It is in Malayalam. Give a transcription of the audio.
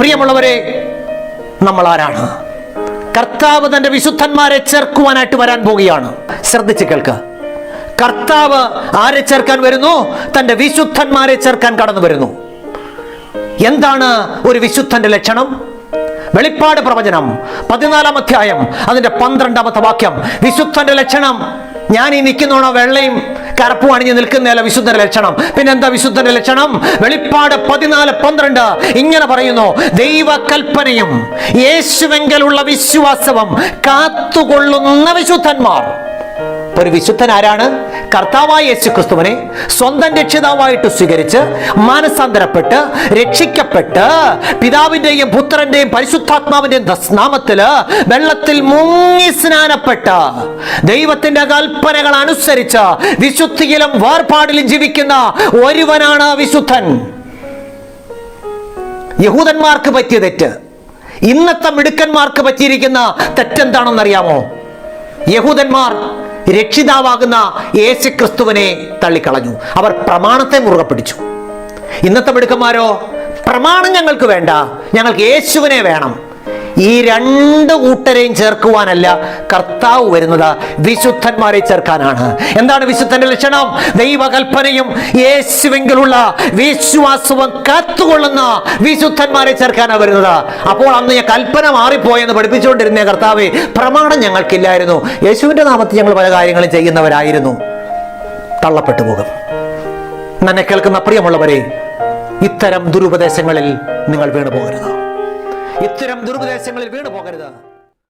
പ്രിയമുള്ളവരെ, നമ്മൾ ആരാണ്? കർത്താവ് തന്റെ വിശുദ്ധന്മാരെ ചേർക്കുവാനായിട്ട് വരാൻ പോവുകയാണ്. ശ്രദ്ധിച്ച് കേൾക്കുക. കർത്താവ് ആരെ ചേർക്കാൻ വരുന്നു? തന്റെ വിശുദ്ധന്മാരെ ചേർക്കാൻ കടന്നു വരുന്നു. എന്താണ് ഒരു വിശുദ്ധന്റെ ലക്ഷണം? വെളിപ്പാട് പ്രവചനം 14-ാം അധ്യായം അതിന്റെ 12-ാമത്തെ വാക്യം. വിശുദ്ധന്റെ ലക്ഷണം, ഞാൻ ഈ നിൽക്കുന്നോണോ വെള്ളയും കറുപ്പും അണിഞ്ഞ് നിൽക്കുന്നതല്ല വിശുദ്ധന്റെ ലക്ഷണം. പിന്നെന്താ വിശുദ്ധന്റെ ലക്ഷണം? വെളിപ്പാട് 14:12 ഇങ്ങനെ പറയുന്നു: ദൈവകൽപ്പനയും യേശുവെങ്കിലുള്ള വിശ്വാസവും കാത്തുകൊള്ളുന്ന വിശുദ്ധന്മാർ. ഒരു വിശുദ്ധൻ ആരാണ്? കർത്താവായ യേശു ക്രിസ്തുവിനെ സ്വന്തം രക്ഷിതാവായിട്ട് സ്വീകരിച്ച് മാനസാന്തരപ്പെട്ട് രക്ഷിക്കപ്പെട്ട് പിതാവിന്റെയും പുത്രന്റെയും പരിശുദ്ധാത്മാവിന്റെയും നാമത്തില് വെള്ളത്തിൽ മുങ്ങി സ്നാനപ്പെട്ട ദൈവത്തിന്റെ കൽപ്പനകൾ അനുസരിച്ച് വിശുദ്ധിയിലും വേർപാടിലും ജീവിക്കുന്ന ഒരുവനാണ് വിശുദ്ധൻ. യഹൂദന്മാർക്ക് പറ്റിയ തെറ്റ്, ഇന്നത്തെ മിടുക്കന്മാർക്ക് പറ്റിയിരിക്കുന്ന തെറ്റെന്താണെന്നറിയാമോ? യഹൂദന്മാർ രക്ഷിതാവാകുന്ന യേശു ക്രിസ്തുവിനെ തള്ളിക്കളഞ്ഞു. അവർ പ്രമാണത്തെ മുറുകെ പിടിച്ചു. ഇന്നത്തെ മിടുക്കന്മാരോ, പ്രമാണം ഞങ്ങൾക്ക് വേണ്ട, ഞങ്ങൾക്ക് യേശുവിനെ വേണം. ഈ രണ്ട് കൂട്ടരെയും ചേർക്കുവാനല്ല കർത്താവ് വരുന്നത്, വിശുദ്ധന്മാരെ ചേർക്കാനാണ്. എന്താണ് വിശുദ്ധന്റെ ലക്ഷണം? ദൈവകൽപ്പനയും യേശുവെങ്കിലുള്ള വിശ്വാസവും കാത്തുകൊള്ളുന്ന വിശുദ്ധന്മാരെ ചേർക്കാനാണ് വരുന്നത്. അപ്പോൾ അന്ന് ഞാൻ കൽപ്പന മാറിപ്പോയെന്ന് പഠിപ്പിച്ചുകൊണ്ടിരുന്ന കർത്താവേ, പ്രമാണം ഞങ്ങൾക്കില്ലായിരുന്നു, യേശുവിന്റെ നാമത്തിൽ ഞങ്ങൾ പല കാര്യങ്ങളും ചെയ്യുന്നവരായിരുന്നു. തള്ളപ്പെട്ടു പോകും. എന്നെ കേൾക്കുന്ന പ്രിയമുള്ളവരെ, ഇത്തരം ദുരുപദേശങ്ങളിൽ നിങ്ങൾ വീണു പോകരുത്. ഇത്തരം ദുരുപദേശങ്ങളിൽ വീണു പോകരുത്.